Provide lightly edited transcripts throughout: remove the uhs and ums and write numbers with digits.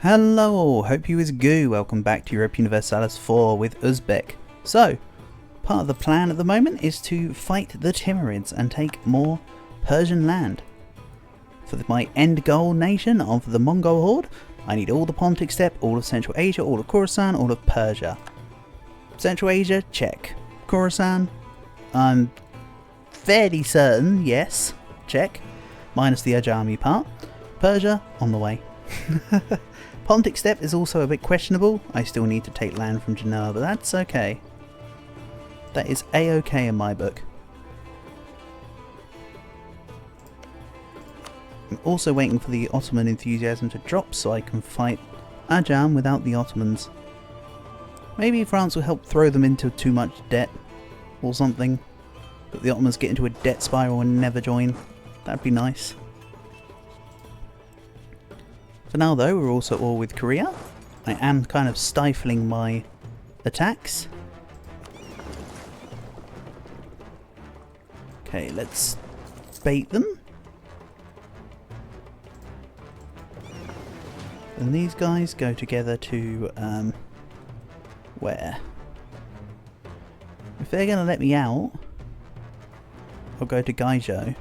Hello all, hope you is goo. Welcome back to Europe Universalis 4 with Uzbek. So, part of the plan at the moment is to fight the Timurids and take more Persian land. For my end goal nation of the Mongol horde, I need all the Pontic steppe, all of Central Asia, all of Khorasan, all of Persia. Central Asia, check. Khorasan, I'm fairly certain, yes, check. Minus the Ajami part. Persia, on the way. Pontic steppe is also a bit questionable. I still need to take land from Genoa, but that's okay. That is a-okay in my book. I'm also waiting for the Ottoman enthusiasm to drop so I can fight Ajam without the Ottomans. Maybe France will help throw them into too much debt or something. But the Ottomans get into a debt spiral and never join. That'd be nice. For now though, we're also at war with Korea. I am kind of stifling my attacks. Okay, let's bait them. And these guys go together to, where? If they're going to let me out, I'll go to Gaijo.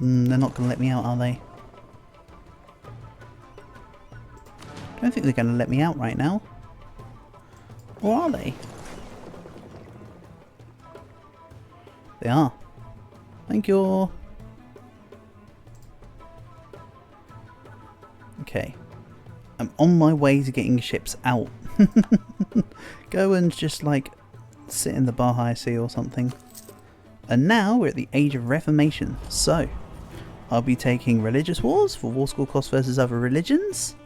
They're not going to let me out, are they? I don't think they're going to let me out right now. Or are they? They are. Thank you. Okay. I'm on my way to getting ships out. Go and just like sit in the Bahai Sea or something. And now we're at the Age of Reformation. So, I'll be taking religious wars for war school cost versus other religions.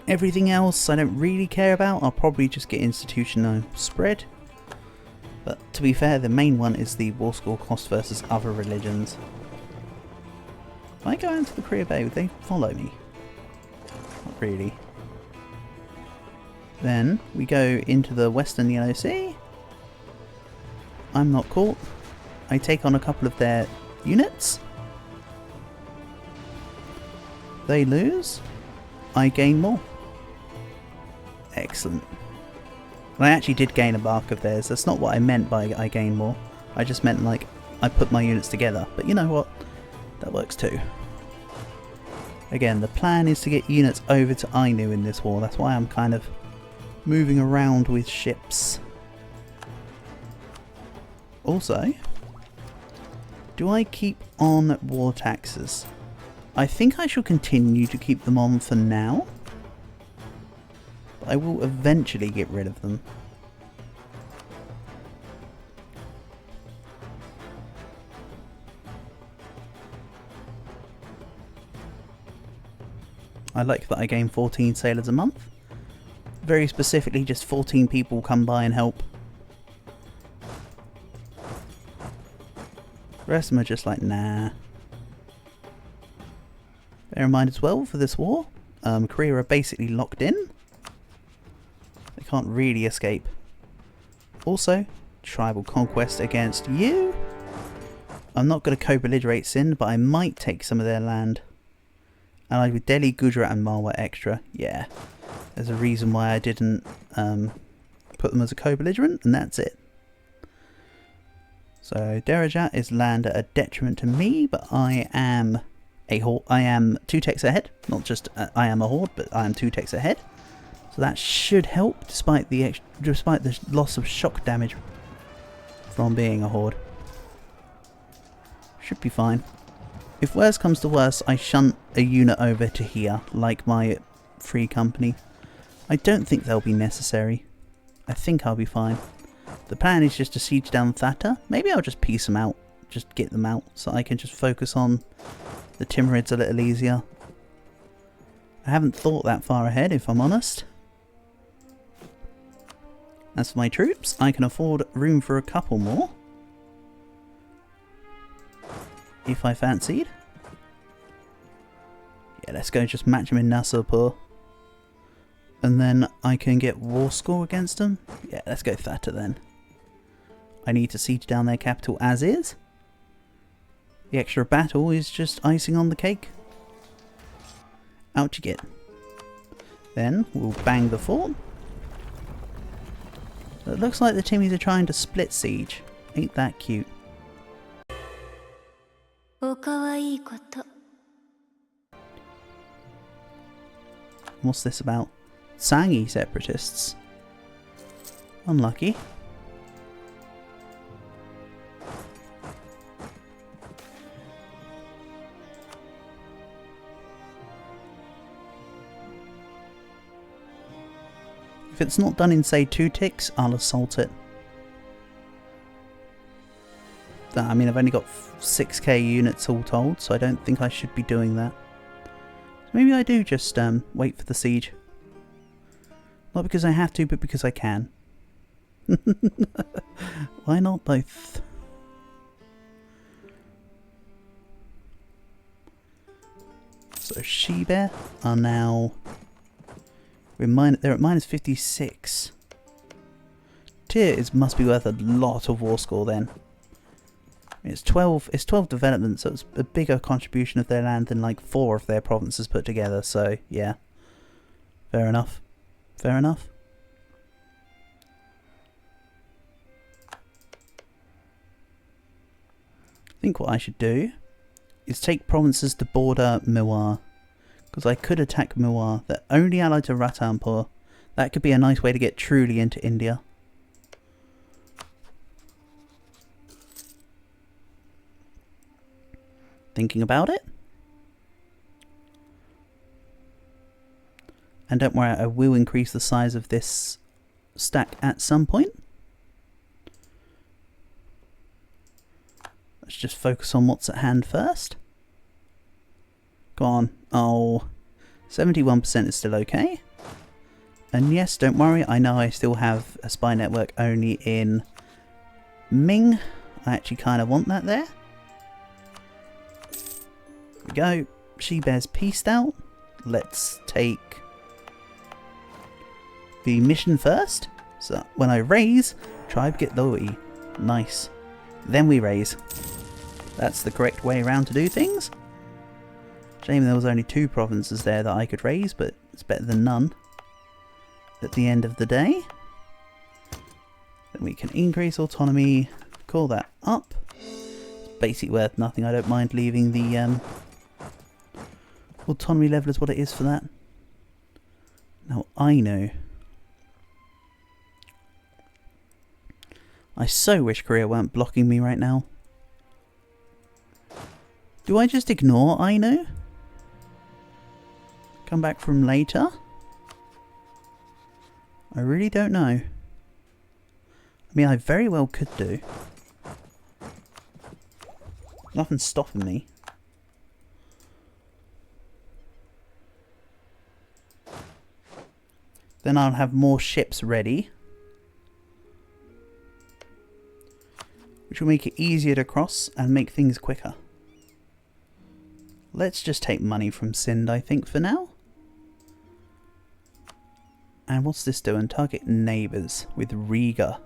Everything else I don't really care about. I'll probably just get institutional spread. But to be fair, the main one is the war school cost versus other religions. If I go into the Korea Bay, would they follow me? Not really. Then we go into the Western Yellow Sea. I'm not caught. I take on a couple of their units. They lose. I gain more. Excellent. I actually did gain a bark of theirs. That's not what I meant by I gain more. I just meant like I put my units together. But you know what? That works too. Again, the plan is to get units over to Ainu in this war. That's why I'm kind of moving around with ships. Also, do I keep on war taxes? I think I shall continue to keep them on for now. But I will eventually get rid of them. I like that I gain 14 sailors a month. Very specifically, just 14 people come by and help. The rest of them are just like, nah. Bear in mind as well, for this war, Korea are basically locked in. They can't really escape. Also, tribal conquest against you. I'm not going to co-belligerate Sind, but I might take some of their land. Allied with Delhi, Gujarat and Malwa extra. Yeah, there's a reason why I didn't put them as a co-belligerent, and that's it. So Derajat is land at a detriment to me, but I am a horde. I am 2 techs ahead. Not just I am a horde, but I am 2 techs ahead. So that should help, despite the loss of shock damage from being a horde. Should be fine. If worse comes to worse, I shunt a unit over to here, like my free company. I don't think they'll be necessary. I think I'll be fine. The plan is just to siege down Thatta. Maybe I'll just piece them out. Just get them out so I can just focus on the Timurids a little easier. I haven't thought that far ahead, if I'm honest. As for my troops, I can afford room for a couple more. If I fancied. Yeah, let's go just match them in Nasrpur. And then I can get war score against them. Yeah, let's go Thatta then. I need to siege down their capital as is. The extra battle is just icing on the cake. Out you get. Then we'll bang the fort. It looks like the Timmies are trying to split siege. Ain't that cute? What's this about? Sangi separatists. Unlucky. If it's not done in, say, 2 ticks, I'll assault it. I mean, I've only got 6k units all told, so I don't think I should be doing that. So maybe I do just wait for the siege. Not because I have to, but because I can. Why not both? So She-Bear are now... they're at minus 56. Tyr must be worth a lot of war score then. It's 12 development, so it's a bigger contribution of their land than like 4 of their provinces put together, so yeah. Fair enough. Fair enough. I think what I should do is take provinces to border Mewar. Because I could attack Mewar. They're only allied to Ratanpur. That could be a nice way to get truly into India. Thinking about it. And don't worry, I will increase the size of this stack at some point. Let's just focus on what's at hand first. Go on. Oh, 71% is still okay. And yes, don't worry, I know I still have a spy network only in Ming. I actually kind of want that there. Here we go. She-Bear's pieced out. Let's take the mission first. So when I raise, tribe get Loi. Nice. Then we raise. That's the correct way around to do things. Shame there was only 2 provinces there that I could raise, but it's better than none at the end of the day. Then we can increase autonomy, call that up. It's basically worth nothing. I don't mind leaving the autonomy level as what it is for that. Now I know. I so wish Korea weren't blocking me right now. Do I just ignore Ainu? Come back from later? I really don't know. I mean, I very well could do. Nothing's stopping me. Then I'll have more ships ready. Which will make it easier to cross and make things quicker. Let's just take money from Sind, I think, for now. And what's this doing? Target neighbours with Riga.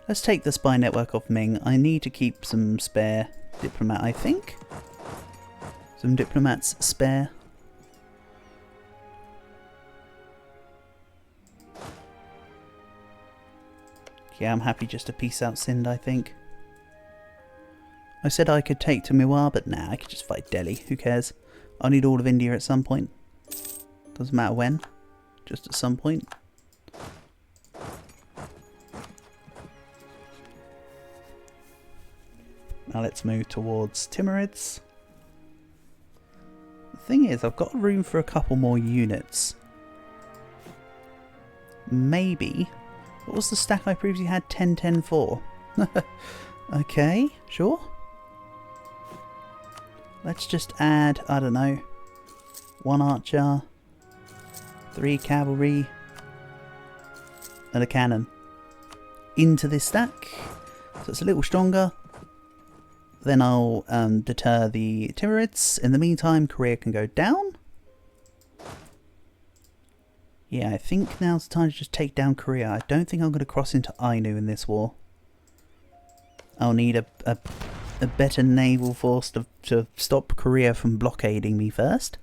Let's take the spy network off Ming. I need to keep some spare diplomat, I think. Some diplomats spare. Yeah, I'm happy just to peace out Sind, I think. I said I could take to Mewar, but nah, I could just fight Delhi. Who cares? I'll need all of India at some point. Doesn't matter when. Just at some point. Now let's move towards Timurids. The thing is, I've got room for a couple more units. Maybe. What was the stack I previously had? 10, 10, 4. Okay, sure. Let's just add, I don't know, 1 archer, 3 cavalry, and a cannon into this stack. So it's a little stronger. Then I'll deter the Timurids. In the meantime, Korea can go down. Yeah, I think now's the time to just take down Korea. I don't think I'm going to cross into Ainu in this war. I'll need a a better naval force to stop Korea from blockading me first.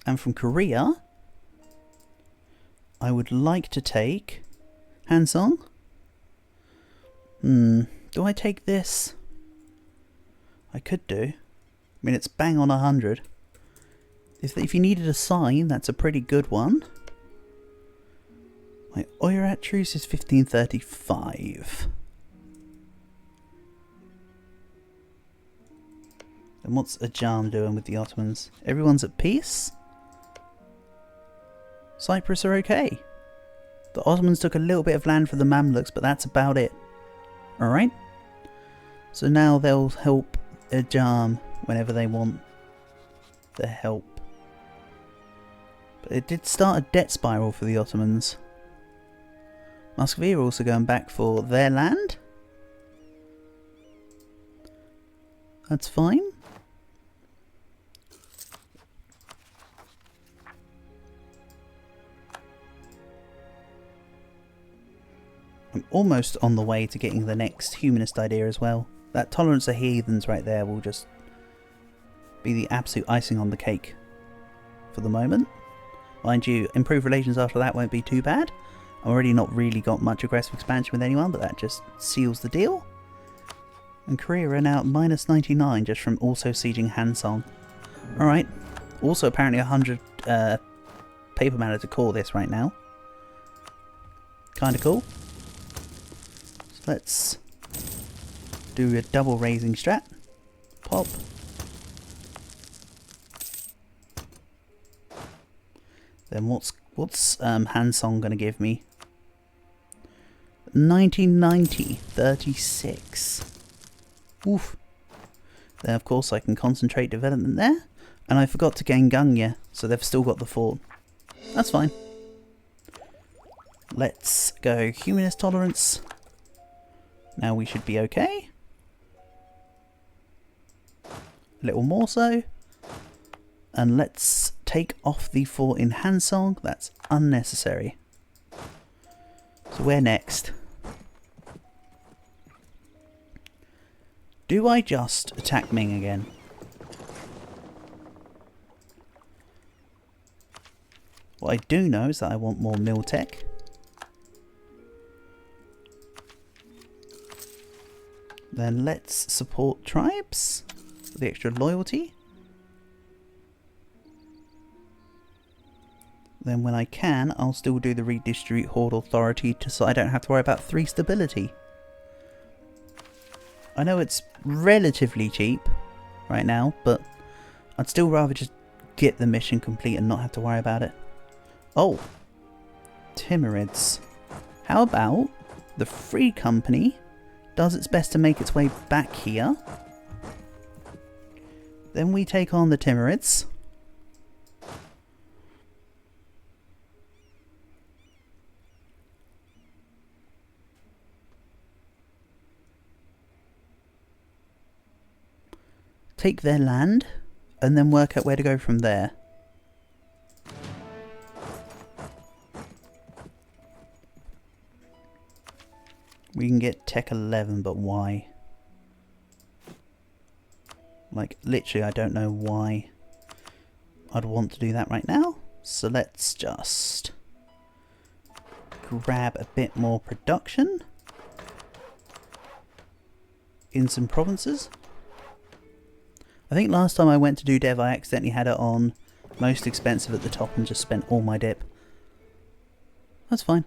And from Korea, I would like to take Hansong. Do I take this? I could do. I mean, it's bang on 100. If you needed a sign, that's a pretty good one. My Oirat truce is 1535. And what's Ajam doing with the Ottomans? Everyone's at peace? Cyprus are okay. The Ottomans took a little bit of land for the Mamluks, but that's about it. Alright? So now they'll help Ajam whenever they want the help. But it did start a debt spiral for the Ottomans. Muscovy are also going back for their land. That's fine. I'm almost on the way to getting the next humanist idea as well. That tolerance of heathens right there will just be the absolute icing on the cake for the moment. Mind you, improved relations after that won't be too bad. I've already not really got much aggressive expansion with anyone, but that just seals the deal. And Korea are now minus 99 just from also sieging Hansong. Alright. Also apparently 100 paper matter to core this right now. Kinda cool. So let's do a double raising strat. Pop. Then what's Hansong gonna give me? 1990, 36. Oof. Then of course I can concentrate development there. And I forgot to gain Gungya, so they've still got the fort. That's fine. Let's go humanist tolerance. Now we should be okay. A little more so. And let's take off the fort in Hansong. That's unnecessary. So where next? Do I just attack Ming again? What I do know is that I want more mill tech. Then let's support tribes for the extra loyalty. Then when I can, I'll still do the redistribute horde authority so I don't have to worry about 3 stability. I know it's relatively cheap right now, but I'd still rather just get the mission complete and not have to worry about it. Oh, Timurids. How about the Free Company does its best to make its way back here. Then we take on the Timurids. Take their land, and then work out where to go from there. We can get Tech 11, but why? Like, literally, I don't know why I'd want to do that right now. So let's just grab a bit more production in some provinces. I think last time I went to do dev I accidentally had it on most expensive at the top and just spent all my dip. That's fine.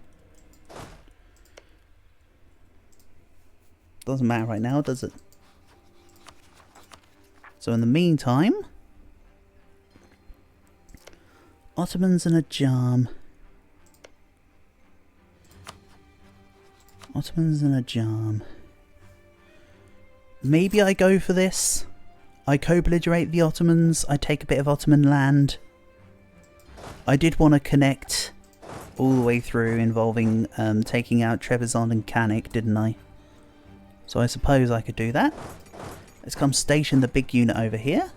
Doesn't matter right now, does it? So in the meantime, Ottomans and Ajam. Ottomans and Ajam. Maybe I go for this. I co-belligerate the Ottomans, I take a bit of Ottoman land. I did want to connect all the way through involving taking out Trebizond and Kanik, didn't I? So I suppose I could do that. Let's come station the big unit over here.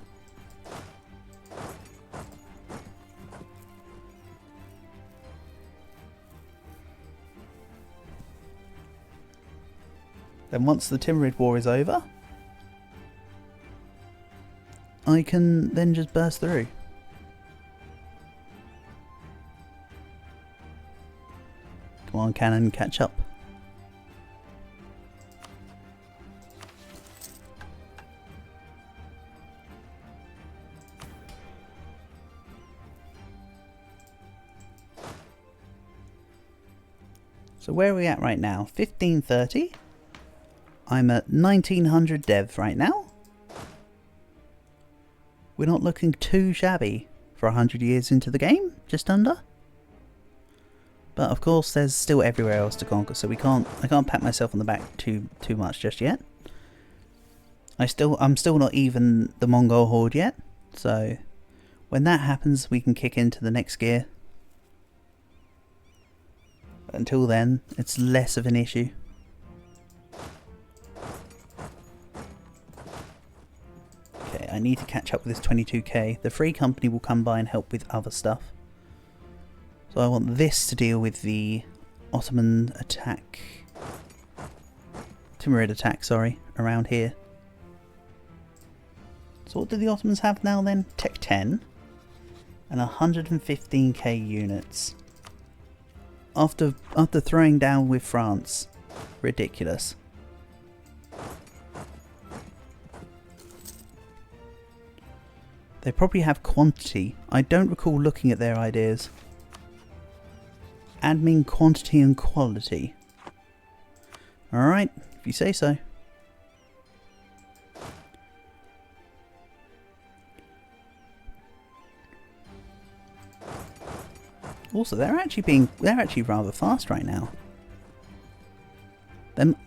Then once the Timurid War is over, I can then just burst through. Come on, cannon, catch up. So where are we at right now? 1530. I'm at 1900 dev right now. We're not looking too shabby for 100 years into the game, just under. But of course there's still everywhere else to conquer, so I can't pat myself on the back too much just yet. I'm still not even the Mongol horde yet, so when that happens we can kick into the next gear. But until then, it's less of an issue. Okay, I need to catch up with this 22k. The free company will come by and help with other stuff. So I want this to deal with the Ottoman attack. Timurid attack, sorry, around here. So what do the Ottomans have now then? Tech 10 and 115k units. After throwing down with France. Ridiculous. They probably have quantity. I don't recall looking at their ideas. Admin quantity and quality. Alright, if you say so. Also, they're actually rather fast right now.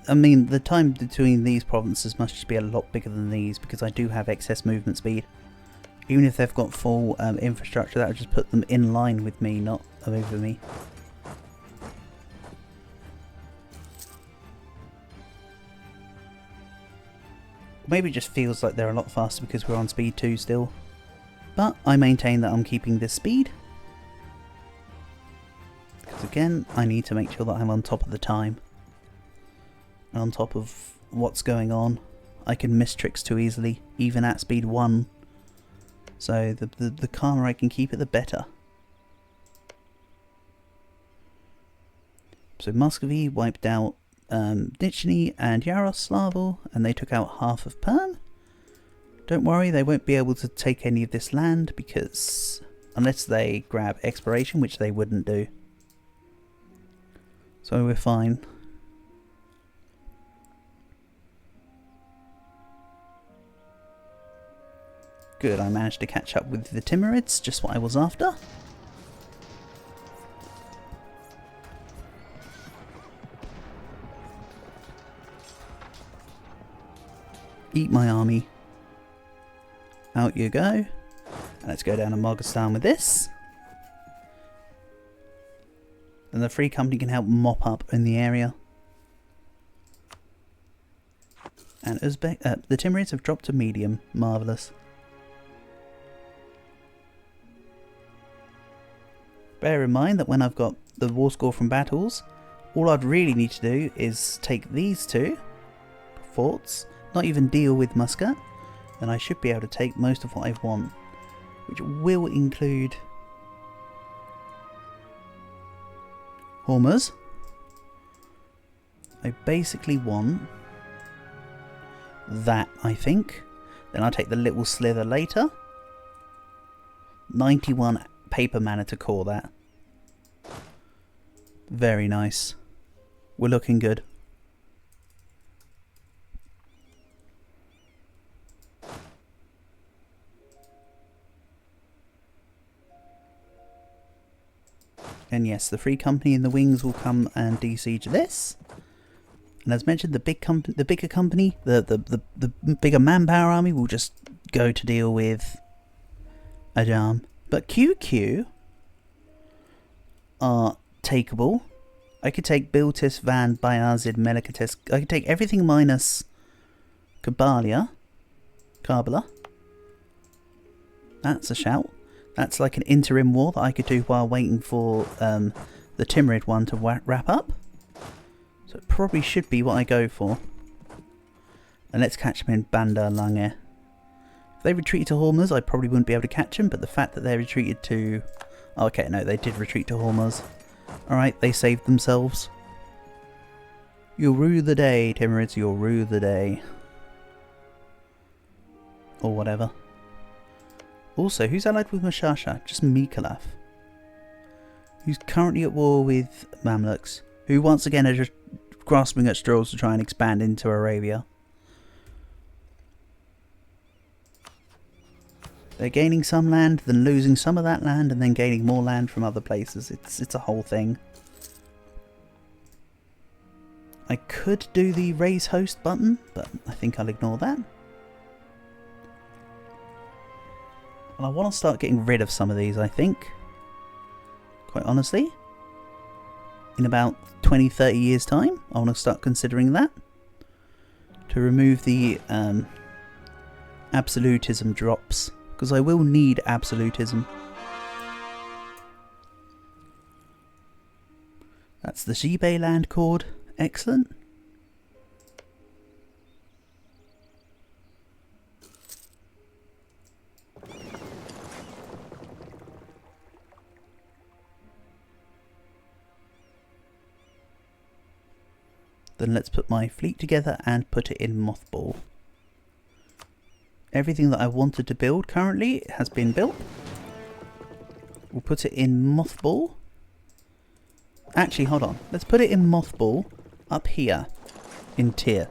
I mean, the time between these provinces must just be a lot bigger than these because I do have excess movement speed. Even if they've got full infrastructure, that would just put them in line with me, not over me. Maybe it just feels like they're a lot faster because we're on speed 2 still. But I maintain that I'm keeping this speed. Because again, I need to make sure that I'm on top of the time. And on top of what's going on. I can miss tricks too easily, even at speed 1. So the calmer I can keep it, the better. So Muscovy wiped out Nizhny and Yaroslavl, and they took out half of Perm. Don't worry, they won't be able to take any of this land because unless they grab exploration, which they wouldn't do. So we're fine. Good, I managed to catch up with the Timurids, just what I was after. Eat my army. Out you go. And let's go down to Moghazistan with this. And the free company can help mop up in the area. And Uzbek, the Timurids have dropped to medium. Marvellous. Bear in mind that when I've got the war score from battles, all I'd really need to do is take these two forts, not even deal with Muscat, and I should be able to take most of what I want, which will include Hormuz. I basically want that, I think. Then I'll take the little slither later. 91 paper mana to core that. Very nice. We're looking good. And yes, the free company in the wings will come and de-siege this. And as mentioned, the bigger company, the bigger manpower army will just go to deal with Ajam. But QQ are takeable. I could take Biltis, Van, Bayazid, Melikates. I could take everything minus Kabbalah. That's a shout. That's like an interim war that I could do while waiting for the Timurid one to wrap up. So it probably should be what I go for. And let's catch them in Bandar Lange. If they retreated to Hormuz, I probably wouldn't be able to catch them, but the fact that they retreated to... Oh, okay, no, they did retreat to Hormuz. Alright, they saved themselves. You'll rue the day, Timurids, you'll rue the day. Or whatever. Also, who's allied with Mashasha? Just Mikalaf. Who's currently at war with Mamluks. Who once again are just grasping at straws to try and expand into Arabia. They're gaining some land, then losing some of that land, and then gaining more land from other places. It's a whole thing. I could do the raise host button, but I think I'll ignore that. And I want to start getting rid of some of these, I think. Quite honestly. In about 20-30 years time, I want to start considering that. To remove the absolutism drops. Because I will need absolutism. That's the Jibei land chord. Excellent. Then let's put my fleet together and put it in mothball. Everything that I wanted to build currently has been built. We'll put it in mothball. Actually, hold on. Let's put it in mothball up here in tier.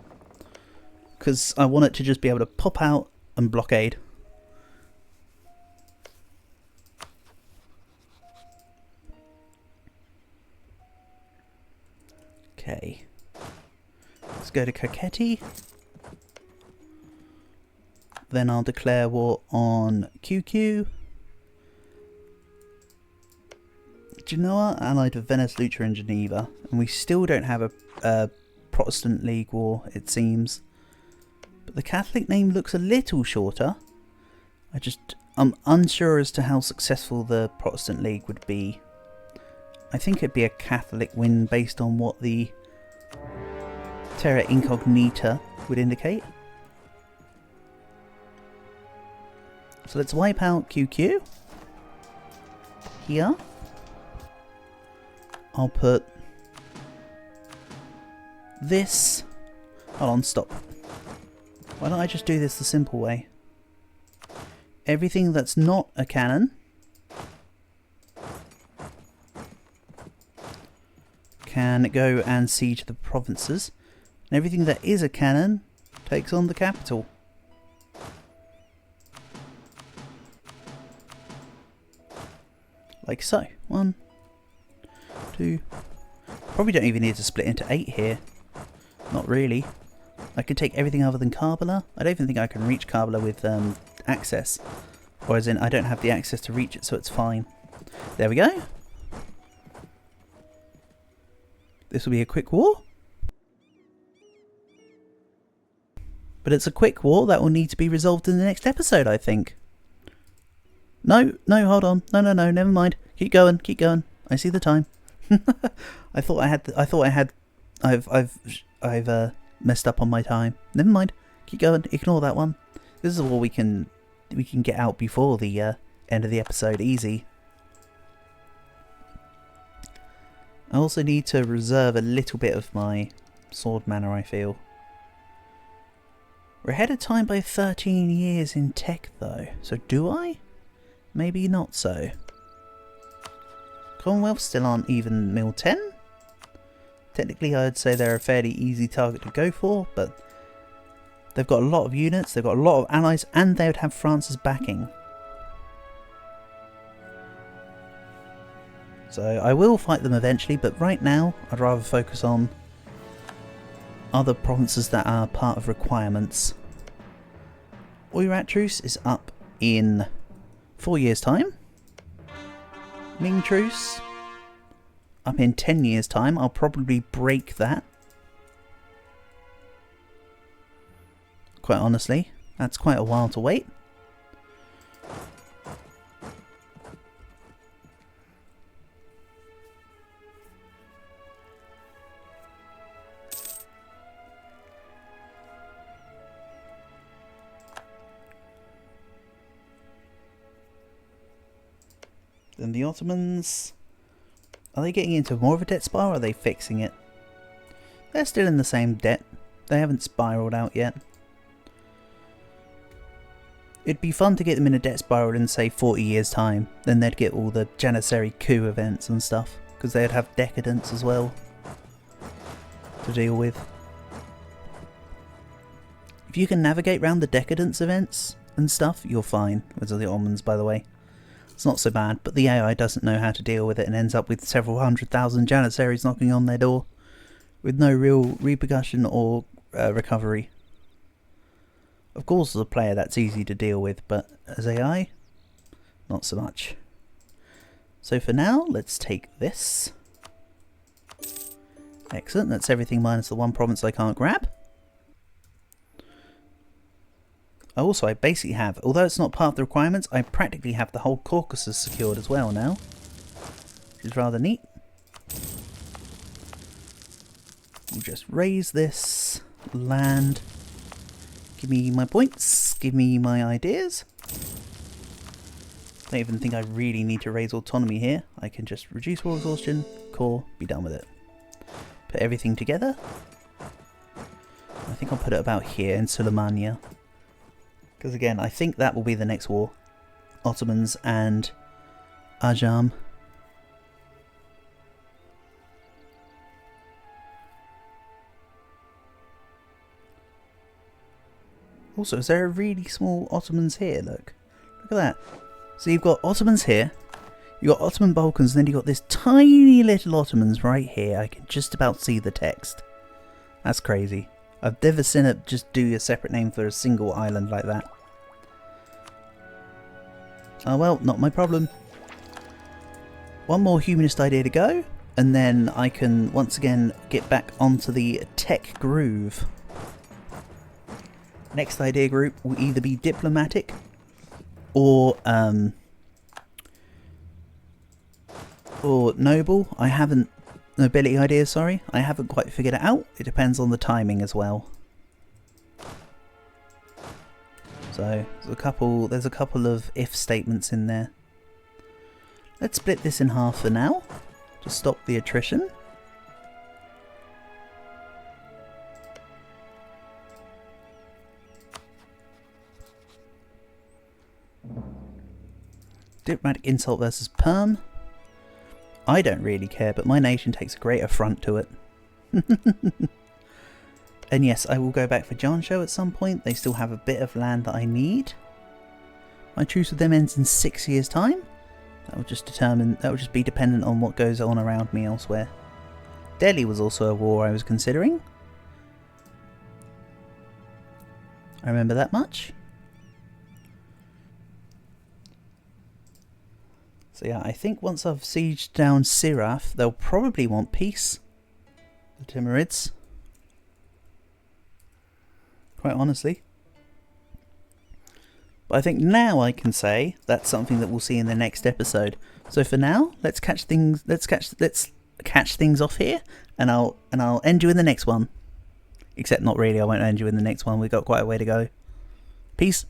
Because I want it to just be able to pop out and blockade. Okay. Let's go to Kakheti. Then I'll declare war on QQ. Genoa allied with Venice, Lucca and Geneva. And we still don't have a Protestant League war, it seems. But the Catholic name looks a little shorter. I'm unsure as to how successful the Protestant League would be. I think it'd be a Catholic win based on what the Terra Incognita would indicate. So let's wipe out QQ. Here. I'll put this. Hold on, stop. Why don't I just do this the simple way? Everything that's not a cannon can go and siege the provinces. And everything that is a cannon takes on the capital. Like so. 1, 2. Probably don't even need to split into 8 here. Not really. I could take everything other than Karbala. I don't even think I can reach Karbala with access. Or as in, I don't have the access to reach it, so it's fine. There we go. This will be a quick war. But it's a quick war that will need to be resolved in the next episode, I think. No, hold on. No, never mind. Keep going. I see the time. I've messed up on my time. Never mind. Keep going. Ignore that one. This is all we can get out before the end of the episode. Easy. I also need to reserve a little bit of my sword mana, I feel. We're ahead of time by 13 years in tech though. So do I? Maybe not so. Commonwealth still aren't even Mil 10. Technically I'd say they're a fairly easy target to go for, but they've got a lot of units, they've got a lot of allies, and they would have France's backing. So I will fight them eventually, but right now I'd rather focus on other provinces that are part of requirements. Oirat Truce is up in 4 years' time. Ming Truce up in 10 years' time. I'll probably break that. Quite honestly, that's quite a while to wait. Then the Ottomans... Are they getting into more of a debt spiral or are they fixing it? They're still in the same debt. They haven't spiraled out yet. It'd be fun to get them in a debt spiral in, say, 40 years' time. Then they'd get all the Janissary coup events and stuff. Because they'd have decadence as well to deal with. If you can navigate around the decadence events and stuff, you're fine. Those are the Ottomans, by the way. It's not so bad, but the AI doesn't know how to deal with it and ends up with several 100,000 Janissaries knocking on their door with no real repercussion or recovery. Of course, as a player that's easy to deal with, but as AI, not so much. So for now, let's take this. Excellent, that's everything minus the one province I can't grab. Also, I basically have, although it's not part of the requirements, I practically have the whole Caucasus secured as well now. Which is rather neat. We'll just raise this land. Give me my points, give me my ideas. I don't even think I really need to raise autonomy here. I can just reduce war exhaustion, core, be done with it. Put everything together. I think I'll put it about here in Sulemania. Because again, I think that will be the next war. Ottomans and Ajam. Also, is there a really small Ottomans here? Look at that. So you've got Ottomans here. You've got Ottoman Balkans, and then you've got this tiny little Ottomans right here. I can just about see the text. That's crazy. I've never seen it just do a separate name for a single island like that. Oh well, not my problem. One more humanist idea to go, and then I can once again get back onto the tech groove. Next idea group will either be diplomatic or noble. I haven't... Nobility ideas, sorry. I haven't quite figured it out. It depends on the timing as well. So there's a couple of if statements in there. Let's split this in half for now to stop the attrition. Diplomatic insult versus perm. I don't really care, but my nation takes a great affront to it. And yes, I will go back for Jansho at some point. They still have a bit of land that I need. My truce with them ends in 6 years' time. That will just be dependent on what goes on around me elsewhere. Delhi was also a war I was considering. I remember that much. So yeah, I think once I've sieged down Siraf, they'll probably want peace. The Timurids. Quite honestly. But I think now I can say that's something that we'll see in the next episode. So for now, let's catch things off here, and I'll end you in the next one. Except not really, I won't end you in the next one. We've got quite a way to go. Peace.